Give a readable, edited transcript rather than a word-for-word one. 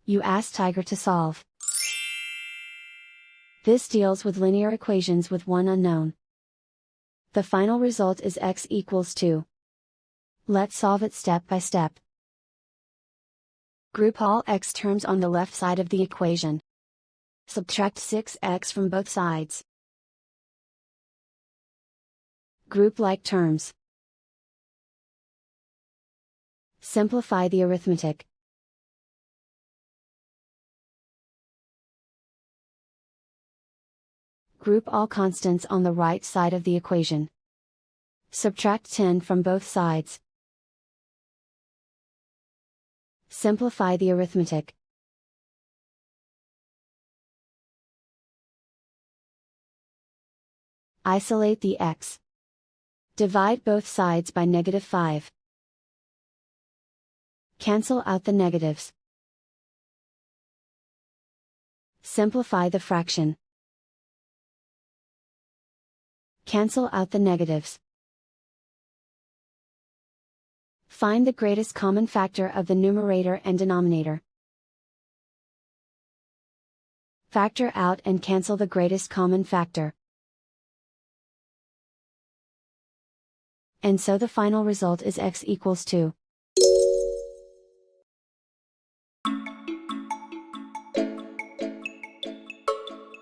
You ask Tiger to solve. This deals with linear equations with one unknown. The final result is x equals 2. Let's solve it step by step. Group all x terms on the left side of the equation. Subtract 6x from both sides. Group like terms. Simplify the arithmetic. Group all constants on the right side of the equation. Subtract 10 from both sides. Simplify the arithmetic. Isolate the x. Divide both sides by -5. Cancel out the negatives. Simplify the fraction. Cancel out the negatives. Find the greatest common factor of the numerator and denominator. Factor out and cancel the greatest common factor. And so the final result is x equals 2.